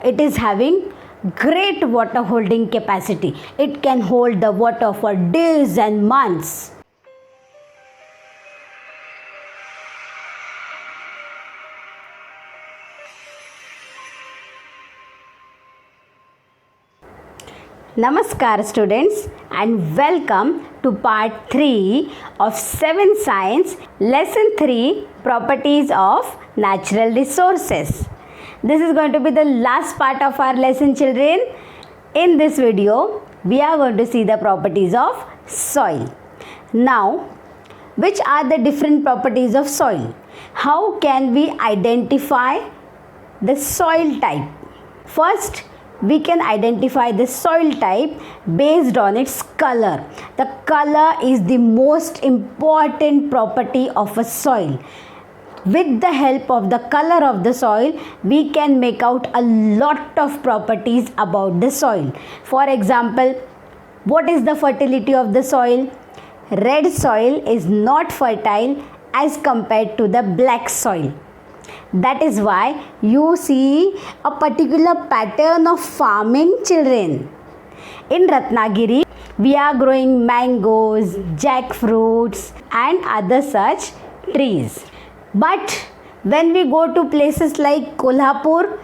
It is having great water holding capacity. It can hold the water for days and months. Namaskar students, and welcome to part 3 of 7 Science lesson 3 properties of natural resources. This is going to be the last part of our lesson, children. In this video we are going to see the properties of soil. Now, which are the different properties of soil? How can we identify the soil type? First, we can identify the soil type based on its color. The color is the most important property of a soil. With the help of the color of the soil, we can make out a lot of properties about the soil. For example, what is the fertility of the soil? Red soil is not fertile as compared to the black soil. That is why you see a particular pattern of farming, children. In Ratnagiri, we are growing mangoes, jackfruits and other such trees. But when we go to places like Kolhapur,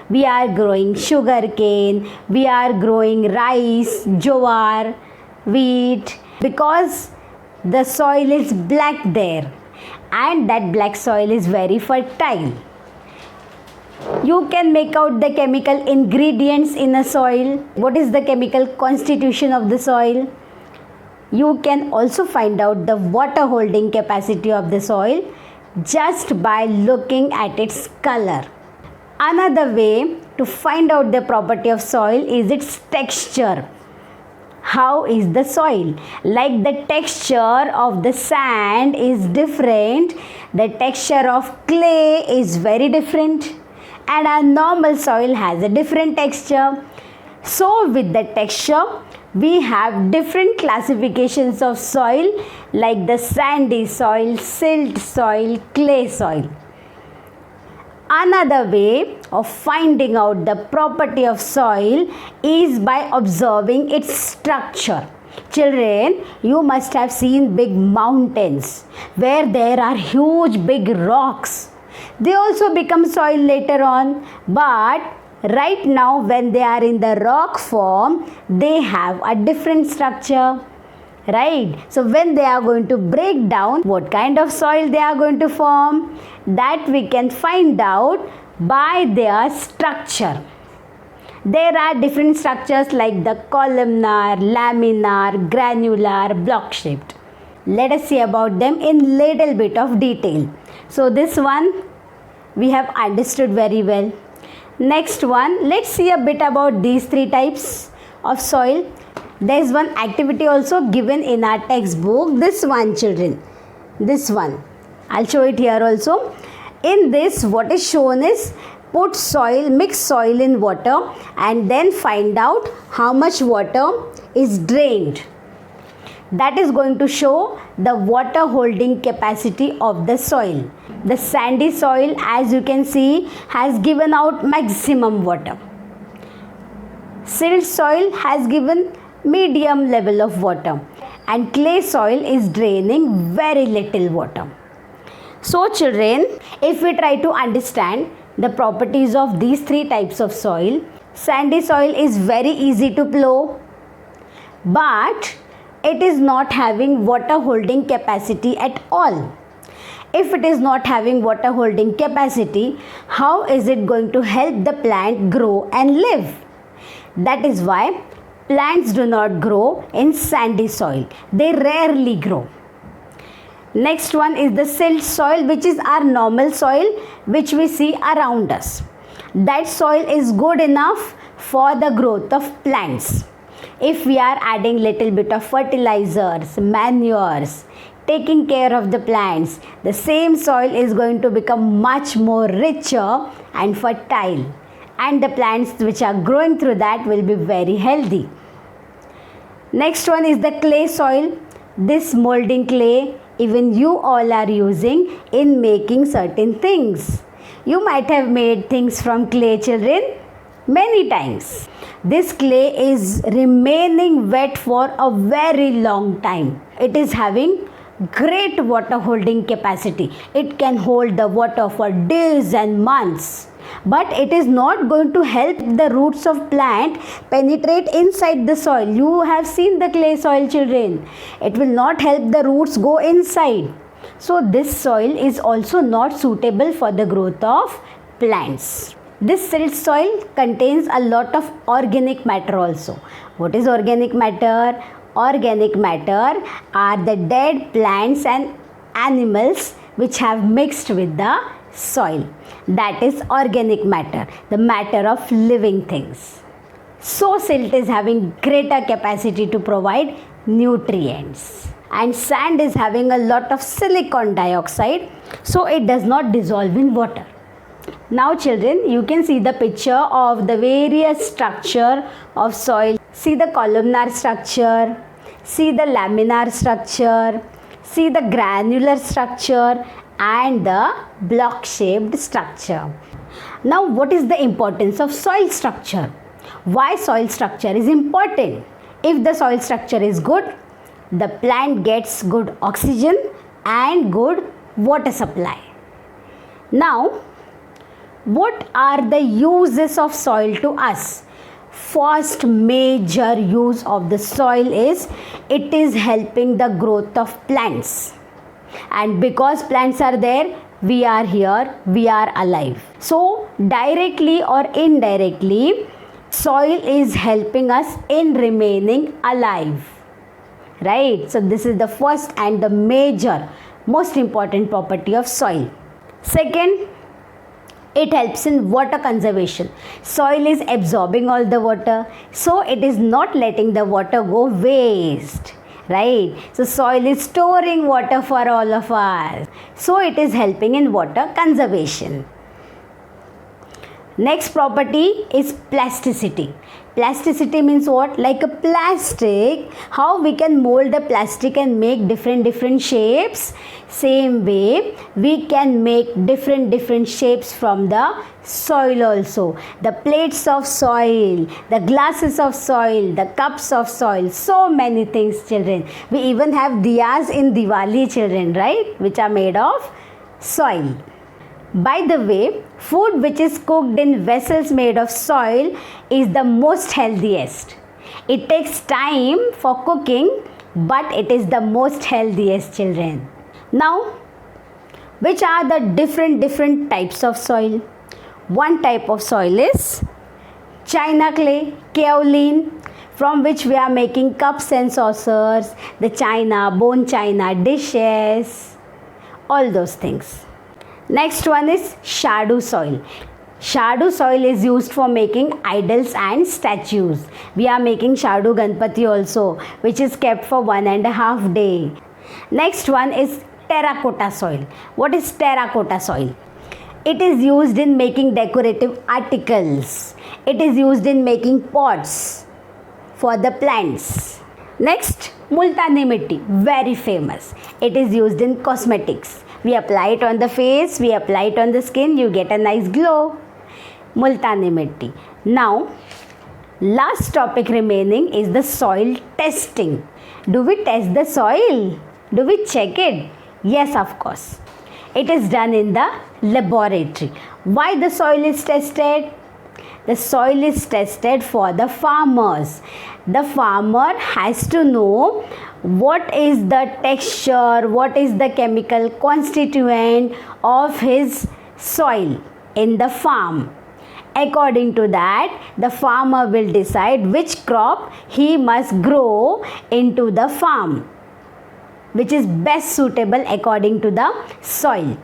we are growing sugarcane, we are growing rice, jowar, wheat, because the soil is black there. And that black soil is very fertile. You can make out the chemical ingredients in a soil. What is the chemical constitution of the soil? You can also find out the water holding capacity of the soil just by looking at its color. Another way to find out the property of soil is its texture. How is the soil? Like the texture of the sand is different, the texture of clay is very different, and our normal soil has a different texture. So with the texture, we have different classifications of soil like the sandy soil, silt soil, clay soil. Another way of finding out the property of soil is by observing its structure. Children, you must have seen big mountains where there are huge big rocks. They also become soil later on, but right now when they are in the rock form, they have a different structure. Right? So when they are going to break down, what kind of soil they are going to form, that we can find out by their structure. There are different structures like the columnar, laminar, granular, block shaped. Let us see about them in little bit of detail. So this one we have understood very well. Next one, let's see a bit about these three types of soil. There is one activity also given in our textbook. This one, children. This one. I'll show it here also. In this, what is shown is put soil, mix soil in water and then find out how much water is drained. That is going to show the water holding capacity of the soil. The sandy soil, as you can see, has given out maximum water. Silt soil has given medium level of water, and clay soil is draining very little water. So children, if we try to understand the properties of these three types of soil, sandy soil is very easy to plow, but it is not having water holding capacity at all. If it is not having water holding capacity, how is it going to help the plant grow and live? That is why plants do not grow in sandy soil. They rarely grow. Next one is the silt soil, which is our normal soil which we see around us. That soil is good enough for the growth of plants. If we are adding little bit of fertilizers, manures, taking care of the plants, the same soil is going to become much more richer and fertile. And the plants which are growing through that will be very healthy. Next one is the clay soil. This molding clay even you all are using in making certain things. You might have made things from clay, children. many times. This clay is remaining wet for a very long time. It is having great water holding capacity. It can hold the water for days and months. But it is not going to help the roots of plant penetrate inside the soil. You have seen the clay soil, children. It will not help the roots go inside. So this soil is also not suitable for the growth of plants. This silt soil contains a lot of organic matter also. What is organic matter? Organic matter are the dead plants and animals which have mixed with the soil. That is organic matter, the matter of living things. So silt is having greater capacity to provide nutrients. And sand is having a lot of silicon dioxide, so it does not dissolve in water. Now children, you can see the picture of the various structure of soil. See the columnar structure, see the laminar structure, see the granular structure and the block shaped structure. Now what is the importance of soil structure? Why soil structure is important? If the soil structure is good, the plant gets good oxygen and good water supply. Now, what are the uses of soil to us? First major use of the soil is it is helping the growth of plants. And because plants are there, we are here, we are alive. So, directly or indirectly, soil is helping us in remaining alive. Right? So, this is the first and the major, most important property of soil. Second, it helps in water conservation. Soil is absorbing all the water, so it is not letting the water go waste. Right? So soil is storing water for all of us. So it is helping in water conservation. Next property is plasticity. Plasticity means what? Like a plastic, how we can mold the plastic and make different shapes. Same way, we can make different shapes from the soil also. The plates of soil, the glasses of soil, the cups of soil, so many things, children. We even have diyas in Diwali, children, right? Which are made of soil. By the way, food which is cooked in vessels made of soil is the most healthiest. It takes time for cooking, but it is the most healthiest, children. Now, which are the different types of soil? One type of soil is china clay, kaolin, from which we are making cups and saucers, the china, bone china, dishes, all those things. Next one is shadu soil. Shadu soil is used for making idols and statues. We are making shadu Ganpati also, which is kept for 1.5 days. Next one is terracotta soil. What is terracotta soil? It is used in making decorative articles. It is used in making pots for the plants. Next, multani mitti, very famous. It is used in cosmetics. We apply it on the face, we apply it on the skin, you get a nice glow. Multani mitti. Now, last topic remaining is the soil testing. Do we test the soil? Do we check it? Yes, of course. It is done in the laboratory. Why the soil is tested? The soil is tested for the farmers. The farmer has to know what is the texture, what is the chemical constituent of his soil in the farm. According to that, the farmer will decide which crop he must grow into the farm, which is best suitable according to the soil.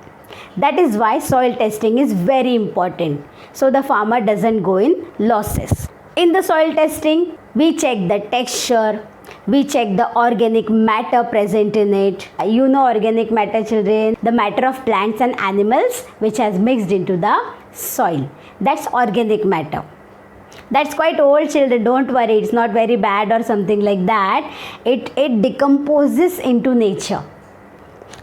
That is why soil testing is very important, so the farmer doesn't go in losses. In the soil testing, we check the texture, we check the organic matter present in it. You know organic matter, children, the matter of plants and animals which has mixed into the soil. That's organic matter. That's quite old, children, don't worry, it's not very bad or something like that. It decomposes into nature.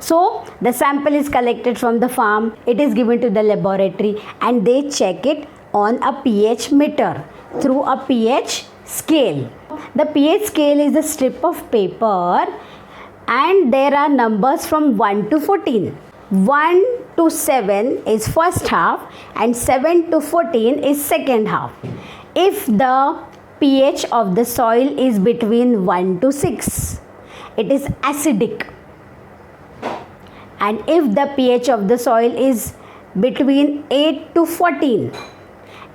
So the sample is collected from the farm, it is given to the laboratory and they check it on a pH meter through a pH scale. The pH scale is a strip of paper and there are numbers from 1 to 14. 1 to 7 is first half and 7 to 14 is second half. If the pH of the soil is between 1 to 6, it is acidic. And if the pH of the soil is between 8 to 14,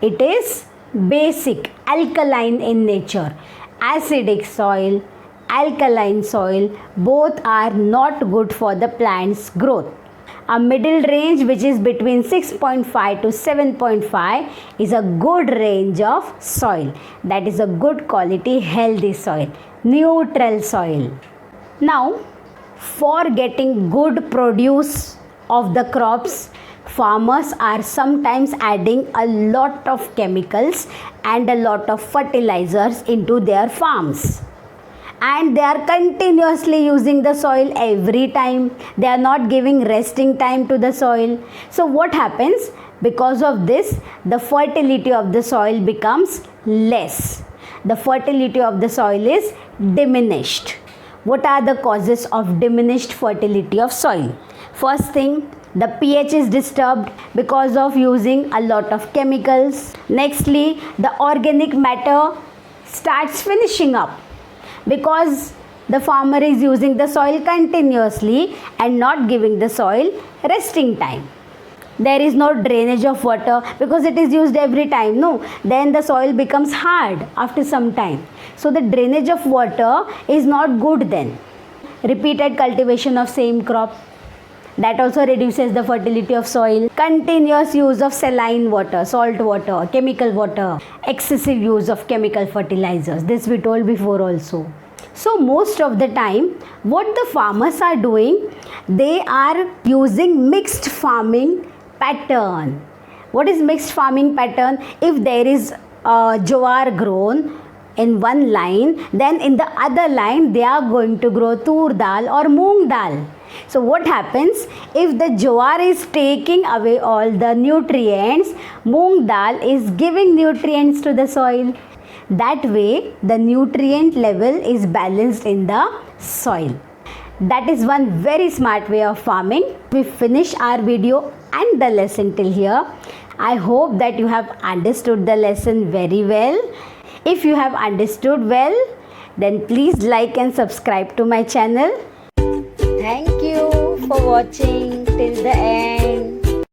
it is basic, alkaline in nature. Acidic soil, alkaline soil, both are not good for the plant's growth. A middle range which is between 6.5 to 7.5 is a good range of soil. That is a good quality, healthy soil, neutral soil. Now, for getting good produce of the crops, farmers are sometimes adding a lot of chemicals and a lot of fertilizers into their farms. And they are continuously using the soil every time. They are not giving resting time to the soil. So what happens? Because of this, the fertility of the soil becomes less. The fertility of the soil is diminished. What are the causes of diminished fertility of soil? First thing, the pH is disturbed because of using a lot of chemicals. Nextly, the organic matter starts finishing up because the farmer is using the soil continuously and not giving the soil resting time. There is no drainage of water because it is used every time. No, then the soil becomes hard after some time. So the drainage of water is not good then. Repeated cultivation of same crop, that also reduces the fertility of soil. Continuous use of saline water, salt water, chemical water, excessive use of chemical fertilizers. This we told before also. So most of the time, what the farmers are doing, they are using mixed farming pattern. What is mixed farming pattern? If there is jowar grown in one line, then in the other line they are going to grow tur dal or moong dal. So what happens? If the jowar is taking away all the nutrients, moong dal is giving nutrients to the soil. That way the nutrient level is balanced in the soil. That is one very smart way of farming. We finish our video and the lesson till here. I hope that you have understood the lesson very well. If you have understood well, then please like and subscribe to my channel. Thank you for watching till the end.